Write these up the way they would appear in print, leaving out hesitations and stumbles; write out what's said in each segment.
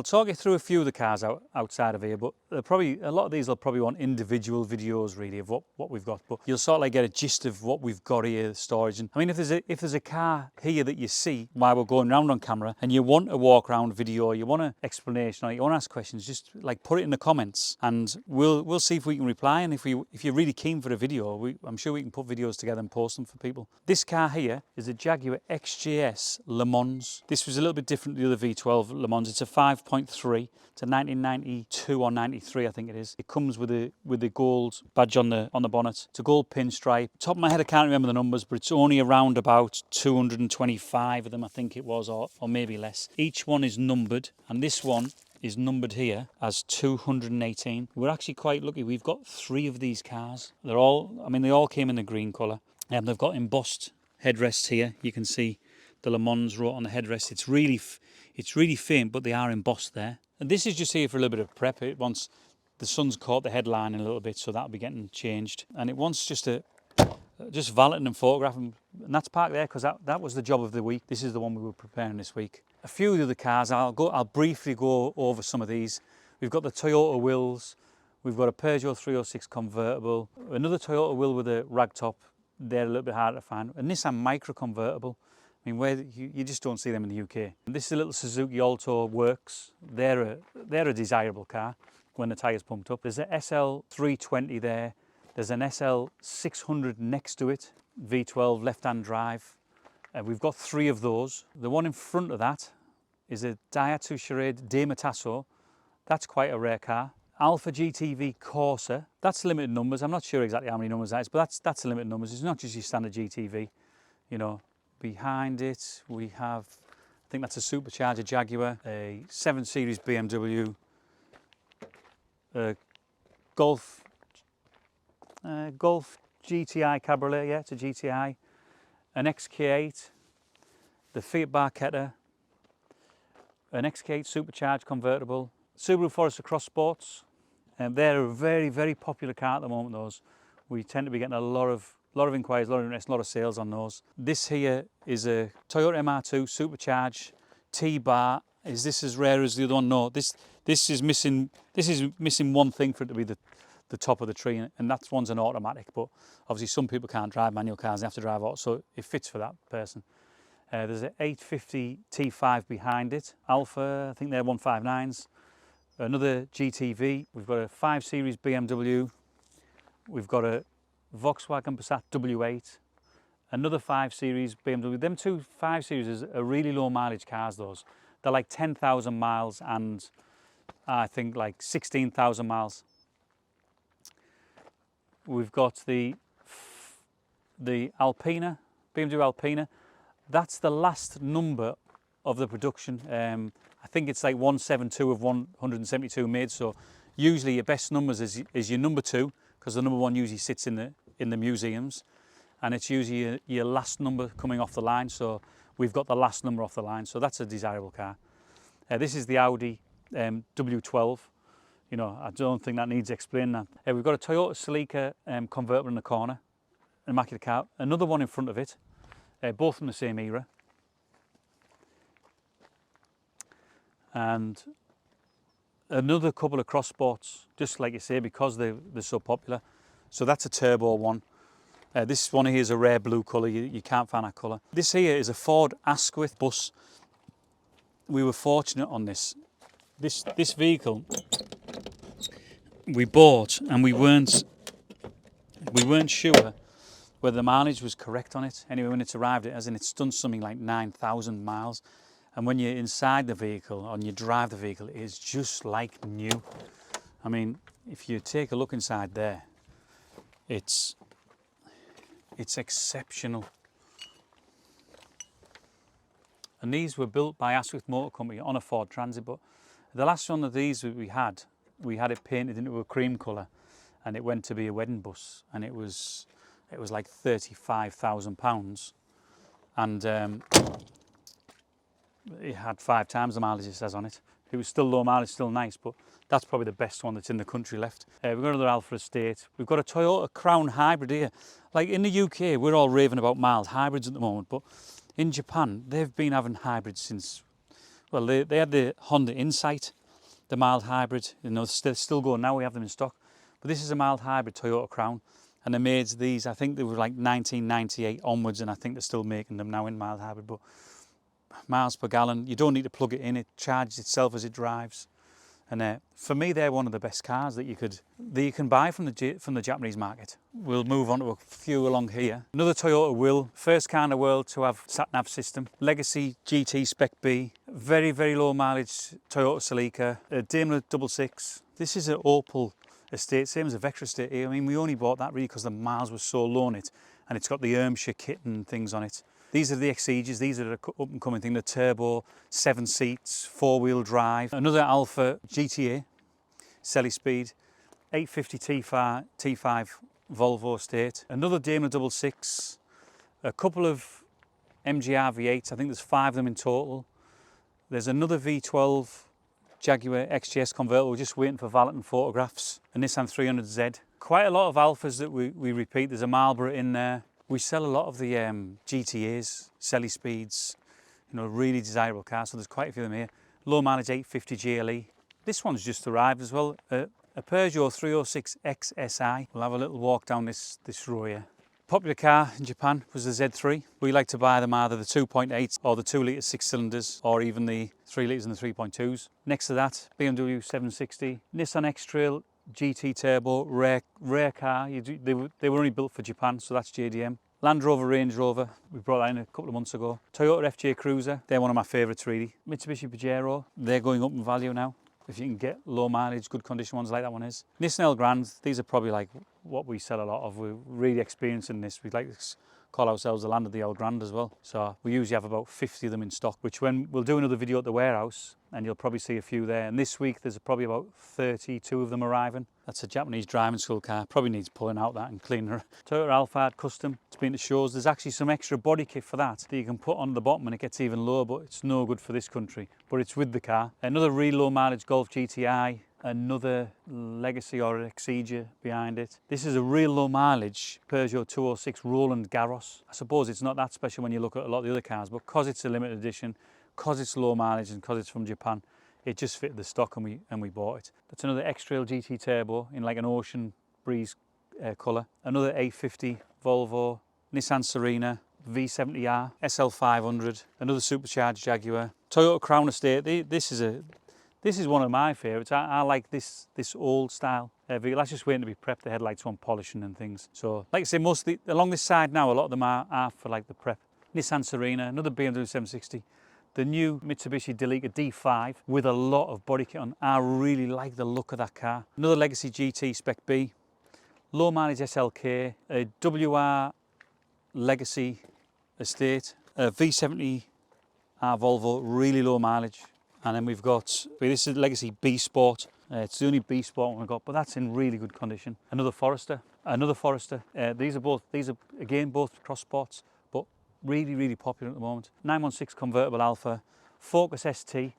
I'll talk you through a few of the cars outside of here, but a lot of these will probably want individual videos really of what we've got. But you'll sort of like get a gist of what we've got here, the storage. And I mean, if there's a car here that you see while we're going around on camera, and you want a walk around video, you want an explanation, or you want to ask questions, just like put it in the comments, and we'll see if we can reply. And if you're really keen for a video, I'm sure we can put videos together and post them for people. This car here is a Jaguar XJS Le Mans. This was a little bit different to the other V12 Le Mans. It's a 5.3. It's a 1992 or 93, I think it is. It comes with the gold badge on the bonnet. It's a gold pinstripe. Top of my head, I can't remember the numbers, but it's only around about 225 of them, I think it was, or maybe less. Each one is numbered, and this one is numbered here as 218. We're actually quite lucky. We've got 3 of these cars. They all came in the green colour. They've got embossed headrests here. You can see the Le Mans wrote on the headrest. It's really faint, but they are embossed there. And this is just here for a little bit of prep. It wants, the sun's caught the headline in a little bit, so that'll be getting changed. And it wants just valeting and photographing. And that's parked there because that was the job of the week. This is the one we were preparing this week. A few of the other cars, I'll briefly go over some of these. We've got the Toyota Wills. We've got a Peugeot 306 convertible. Another Toyota Will with a ragtop. They're a little bit harder to find. A Nissan Micra convertible. I mean, where you just don't see them in the UK. And this is a little Suzuki Alto Works. They're a desirable car when the tyre's pumped up. There's a SL 320 there. There's an SL 600 next to it. V12 left-hand drive. We've got 3 of those. The one in front of that is a Daihatsu Charade De Matasso. That's quite a rare car. Alfa GTV Corsa. That's limited numbers. I'm not sure exactly how many numbers that is, but that's limited numbers. It's not just your standard GTV, you know. Behind it we have, I think that's a supercharger Jaguar, a 7 Series BMW, a Golf GTI Cabriolet, yeah, it's a GTI, an XK8, the Fiat Barchetta, an XK8 supercharged convertible, Subaru Forester Cross Sports, and they're a very, very popular car at the moment, those. We tend to be getting a lot of inquiries, a lot of interest, a lot of sales on those. This here is a Toyota MR2 supercharged T-bar. Is this as rare as the other one? No, this is missing one thing for it to be the top of the tree, and that one's an automatic, but obviously some people can't drive manual cars, they have to drive auto, so it fits for that person. There's an 850 T5 behind it. Alpha, I think they're 159s. Another GTV. We've got a 5 Series BMW. We've got a Volkswagen Passat W8, another 5 Series BMW. Them 2 5 Series are really low mileage cars, those. They're like 10,000 miles and I think like 16,000 miles. We've got the Alpina, BMW Alpina. That's the last number of the production. I think it's like 172 of 172 made, so usually your best numbers is your number 2, because the number 1 usually sits in the museums, and it's usually your last number coming off the line, so we've got the last number off the line, so that's a desirable car. This is the Audi W12. You know, I don't think that needs explaining. We've got a Toyota Celica convertible in the corner, an immaculate car, another one in front of it, both from the same era. And another couple of cross sports, just like you say, because they're so popular. So that's a turbo one. This one here is a rare blue colour, you can't find that colour. This here is a Ford Asquith bus. We were fortunate on this. This vehicle we bought, and we weren't sure whether the mileage was correct on it. Anyway, when it's arrived, as in it's done something like 9,000 miles. And when you're inside the vehicle, and you drive the vehicle, it is just like new. I mean, if you take a look inside there, it's exceptional. And these were built by Asquith Motor Company on a Ford Transit, but the last one of these we had it painted into a cream colour, and it went to be a wedding bus, and it was like £35,000, and it had 5 times the mileage it says on it. It was still low mileage, still nice, but that's probably the best one that's in the country left. We've got another Alfa Estate. We've got a Toyota Crown Hybrid here. Like in the UK, we're all raving about mild hybrids at the moment, but in Japan, they've been having hybrids since, Well, they had the Honda Insight, the mild hybrid. You know, still going now. We have them in stock. But this is a mild hybrid Toyota Crown, and they made these. I think they were like 1998 onwards, and I think they're still making them now in mild hybrid. But miles per gallon, you don't need to plug it in. It charges itself as it drives. And for me, they're one of the best cars that you can buy from the Japanese market. We'll move on to a few along here. Another Toyota Will, first car in the world to have sat-nav system. Legacy GT Spec B, very, very low mileage Toyota Celica, a Daimler 66. This is an Opel estate, same as a Vectra estate here. I mean, we only bought that really because the miles were so low on it, and it's got the Irmscher kit and things on it. These are the Exeges, these are the up and coming thing, the turbo, 7 seats, 4-wheel drive. Another Alfa GTA, Celly Speed, 850 T5 Volvo estate. Another Daimler 66, a couple of MGR V8s, I think there's 5 of them in total. There's another V12 Jaguar XJS convertible, just waiting for valeting photographs. A Nissan 300Z. Quite a lot of Alfas that we repeat, there's a Marlboro in there. We sell a lot of the GTAs, Celly Speeds, you know, really desirable cars, so there's quite a few of them here. Low mileage 850 GLE. This one's just arrived as well, a Peugeot 306 XSI. We'll have a little walk down this row here. Popular car in Japan was the Z3. We like to buy them either the 2.8 or the 2 litre 6 cylinders, or even the 3 litres and the 3.2s. Next to that, BMW 760, Nissan X-Trail GT Turbo, rare car. They were only built for Japan, so that's JDM. Land Rover, Range Rover, we brought that in a couple of months ago. Toyota FJ Cruiser, they're one of my favourites really. Mitsubishi Pajero, they're going up in value now. If you can get low mileage, good condition ones like that one is. Nissan L Grand, these are probably like what we sell a lot of. We're really experiencing this. We'd like to call ourselves the land of the L Grand as well. So we usually have about 50 of them in stock, which when we'll do another video at the warehouse, and you'll probably see a few there. And this week there's probably about 32 of them arriving. That's a Japanese driving school car. Probably needs pulling out that and cleaning her. Toyota Alphard Custom. It's been to shows. There's actually some extra body kit for that you can put on the bottom, and it gets even lower, but it's no good for this country. But it's with the car. Another really low mileage Golf GTI. Another Legacy or Exeger behind it. This is a real low mileage Peugeot 206 Roland Garros. I suppose it's not that special when you look at a lot of the other cars, but because it's a limited edition, because it's low mileage and because it's from Japan, it just fit the stock and we bought it. That's another X-Trail GT Turbo in like an ocean breeze colour. Another 850 Volvo, Nissan Serena, V70R, SL500, another supercharged Jaguar. Toyota Crown Estate, this is one of my favourites. I like this old style vehicle. That's just waiting to be prepped. The headlights want polishing and things. So, like I say, mostly along this side now, a lot of them are for like the prep. Nissan Serena, another BMW 760. The new Mitsubishi Delica D5 with a lot of body kit on. I really like the look of that car. Another Legacy GT Spec B. Low mileage SLK. A WR Legacy Estate. A V70R Volvo, really low mileage. And then we've got, this is Legacy B Sport. It's the only B Sport one we've got, but that's in really good condition. Another Forester. These are again both cross sports, but really, really popular at the moment. 916 convertible Alpha, Focus ST.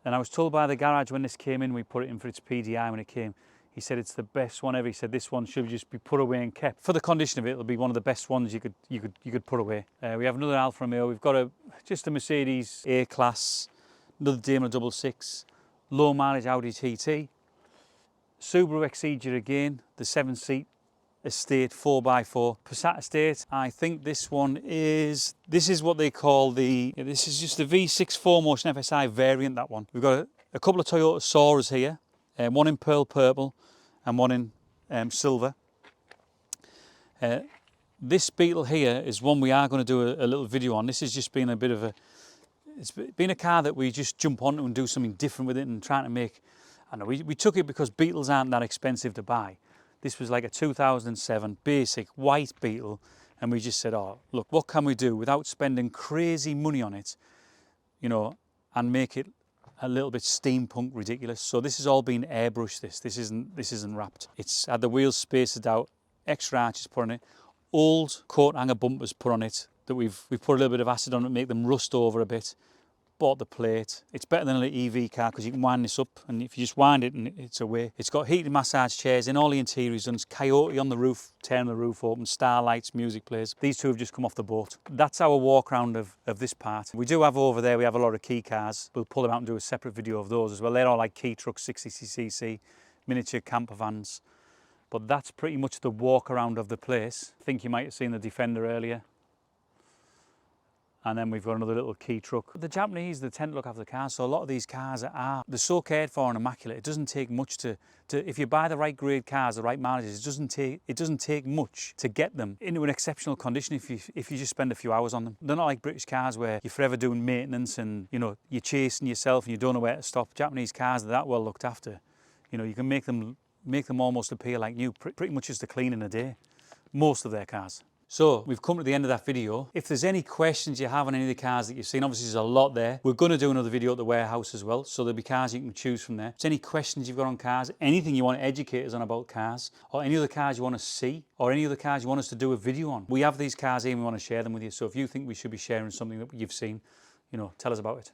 And I was told by the garage when this came in, we put it in for its PDI when it came. He said it's the best one ever. He said this one should just be put away and kept. For the condition of it, it'll be one of the best ones you could put away. We have another Alfa Romeo. We've got just a Mercedes A-Class. Another Daimler 66, low mileage Audi TT, Subaru Exeger again, the 7-seat estate 4x4, Passat estate. I think this is what they call this is just the V6 4Motion FSI variant, that one. We've got a couple of Toyota Soras here, one in pearl purple and one in silver. This Beetle here is one we are going to do a little video on. This has just been a bit of it's been a car that we just jump onto and do something different with it and trying to make, I know we took it because Beetles aren't that expensive to buy. This was like a 2007 basic white Beetle, and we just said, oh, look, what can we do without spending crazy money on it, you know, and make it a little bit steampunk ridiculous. So this has all been airbrushed, this isn't wrapped. It's had the wheels spaced out, extra arches put on it, old coat hanger bumpers put on it, that we've put a little bit of acid on it, make them rust over a bit. bought the plate. It's better than an EV car because you can wind this up, and if you just wind it and it's away. It's got heated massage chairs in, all the interiors done. It's Coyote on the roof, tearing the roof open, starlights, music plays. These two have just come off the boat. That's our walk around of this part. We do have over there, we have a lot of key cars. We'll pull them out and do a separate video of those as well. They're all like key trucks, 60cc, miniature camper vans. But that's pretty much the walk around of the place. I think you might have seen the Defender earlier. And then we've got another little key truck. The Japanese, they tend to look after the cars, so a lot of these cars they're so cared for and immaculate. It doesn't take much to if you buy the right grade cars, the right mileages, it doesn't take much to get them into an exceptional condition if you just spend a few hours on them. They're not like British cars where you're forever doing maintenance and you're chasing yourself and you don't know where to stop. Japanese cars are that well looked after. You can make them almost appear like new, pretty much just to clean in a day. Most of their cars. So we've come to the end of that video. If there's any questions you have on any of the cars that you've seen, obviously there's a lot there. We're going to do another video at the warehouse as well, so there'll be cars you can choose from there. If there's any questions you've got on cars, anything you want to educate us on about cars, or any other cars you want to see, or any other cars you want us to do a video on, we have these cars here and we want to share them with you. So if you think we should be sharing something that you've seen, tell us about it.